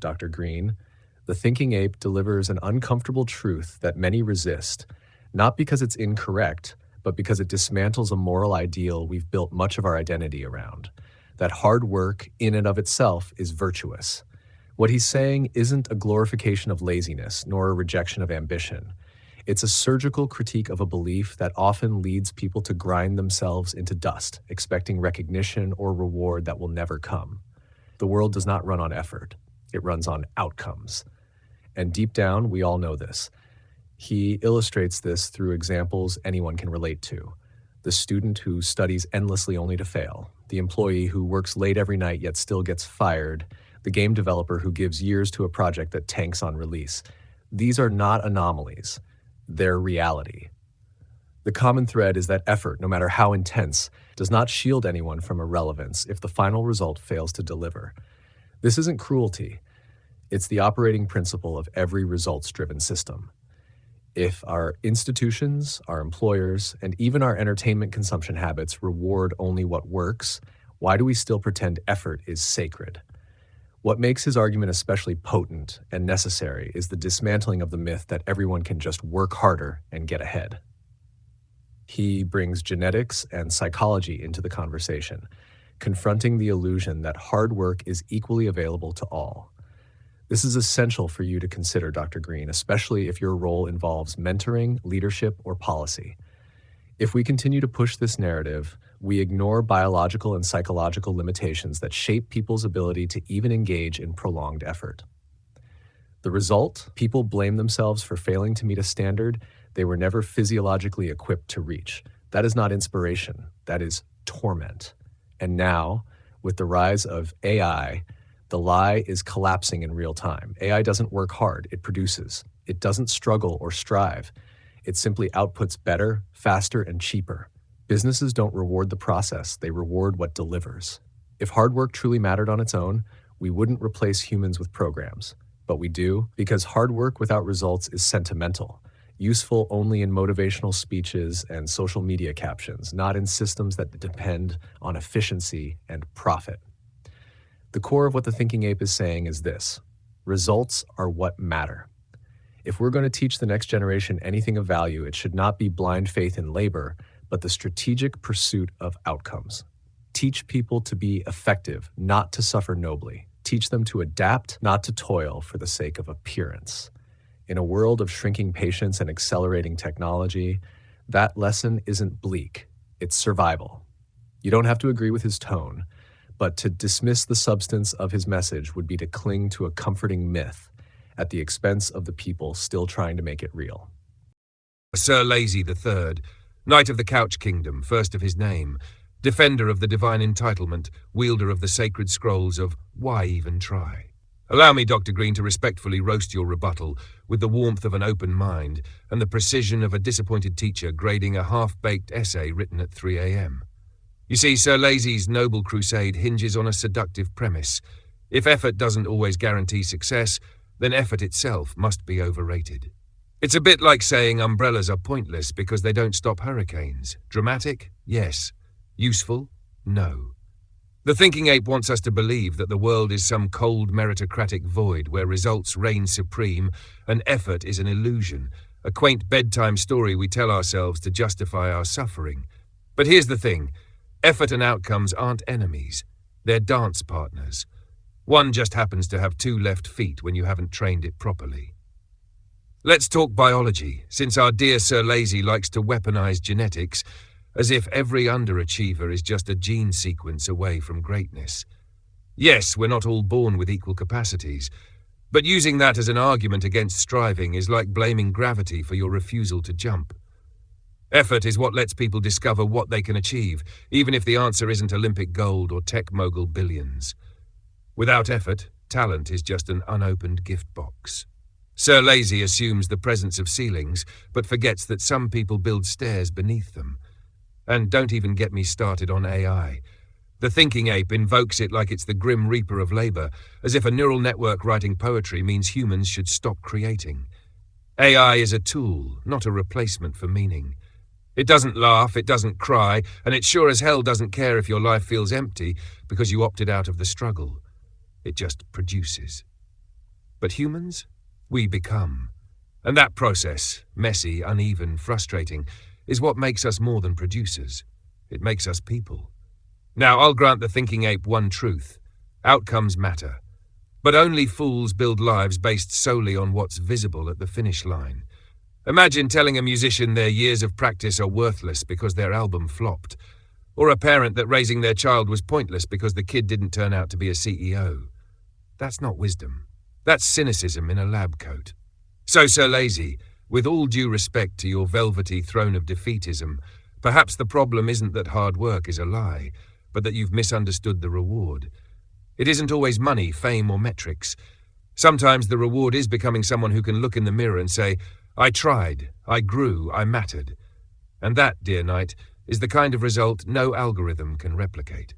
Dr. Green. The Thinking Ape delivers an uncomfortable truth that many resist, not because it's incorrect, but because it dismantles a moral ideal we've built much of our identity around, that hard work in and of itself is virtuous. What he's saying isn't a glorification of laziness, nor a rejection of ambition. It's a surgical critique of a belief that often leads people to grind themselves into dust, expecting recognition or reward that will never come. The world does not run on effort. It runs on outcomes. And deep down, we all know this. He illustrates this through examples anyone can relate to. The student who studies endlessly only to fail, the employee who works late every night yet still gets fired, the game developer who gives years to a project that tanks on release. These are not anomalies. They're reality. The common thread is that effort, no matter how intense, does not shield anyone from irrelevance if the final result fails to deliver. This isn't cruelty. It's the operating principle of every results-driven system. If our institutions, our employers, and even our entertainment consumption habits reward only what works, why do we still pretend effort is sacred? What makes his argument especially potent and necessary is the dismantling of the myth that everyone can just work harder and get ahead. He brings genetics and psychology into the conversation, confronting the illusion that hard work is equally available to all. This is essential for you to consider, Dr. Green, especially if your role involves mentoring, leadership, or policy. If we continue to push this narrative, we ignore biological and psychological limitations that shape people's ability to even engage in prolonged effort. The result? People blame themselves for failing to meet a standard they were never physiologically equipped to reach. That is not inspiration. That is torment. And now, with the rise of AI, the lie is collapsing in real time. AI doesn't work hard. It produces. It doesn't struggle or strive. It simply outputs better, faster, and cheaper. Businesses don't reward the process. They reward what delivers. If hard work truly mattered on its own, we wouldn't replace humans with programs. But we do, because hard work without results is sentimental, useful only in motivational speeches and social media captions, not in systems that depend on efficiency and profit. The core of what the Thinking Ape is saying is this: results are what matter. If we're going to teach the next generation anything of value, it should not be blind faith in labor, but the strategic pursuit of outcomes. Teach people to be effective, not to suffer nobly. Teach them to adapt, not to toil for the sake of appearance. In a world of shrinking patience and accelerating technology, that lesson isn't bleak, it's survival. You don't have to agree with his tone, but to dismiss the substance of his message would be to cling to a comforting myth at the expense of the people still trying to make it real. Sir Lazy III, Knight of the Couch Kingdom, first of his name, defender of the divine entitlement, wielder of the sacred scrolls of Why Even Try? Allow me, Dr. Green, to respectfully roast your rebuttal with the warmth of an open mind and the precision of a disappointed teacher grading a half-baked essay written at 3 a.m. You see, Sir Lazy's noble crusade hinges on a seductive premise. If effort doesn't always guarantee success, then effort itself must be overrated. It's a bit like saying umbrellas are pointless because they don't stop hurricanes. Dramatic? Yes. Useful? No. The Thinking Ape wants us to believe that the world is some cold meritocratic void where results reign supreme and effort is an illusion, a quaint bedtime story we tell ourselves to justify our suffering. But here's the thing. Effort and outcomes aren't enemies. They're dance partners. One just happens to have 2 left feet when you haven't trained it properly. Let's talk biology, since our dear Sir Lazy likes to weaponize genetics as if every underachiever is just a gene sequence away from greatness. Yes, we're not all born with equal capacities, but using that as an argument against striving is like blaming gravity for your refusal to jump. Effort is what lets people discover what they can achieve, even if the answer isn't Olympic gold or tech mogul billions. Without effort, talent is just an unopened gift box. Sir Lazy assumes the presence of ceilings, but forgets that some people build stairs beneath them. And don't even get me started on AI. The Thinking Ape invokes it like it's the grim reaper of labor, as if a neural network writing poetry means humans should stop creating. AI is a tool, not a replacement for meaning. It doesn't laugh, it doesn't cry, and it sure as hell doesn't care if your life feels empty because you opted out of the struggle. It just produces. But humans? We become. And that process, messy, uneven, frustrating, is what makes us more than producers. It makes us people. Now, I'll grant the thinking ape one truth. Outcomes matter. But only fools build lives based solely on what's visible at the finish line. Imagine telling a musician their years of practice are worthless because their album flopped, or a parent that raising their child was pointless because the kid didn't turn out to be a CEO. That's not wisdom. That's cynicism in a lab coat. So, Sir Lazy, with all due respect to your velvety throne of defeatism, perhaps the problem isn't that hard work is a lie, but that you've misunderstood the reward. It isn't always money, fame, or metrics. Sometimes the reward is becoming someone who can look in the mirror and say, I tried, I grew, I mattered. And that, dear knight, is the kind of result no algorithm can replicate.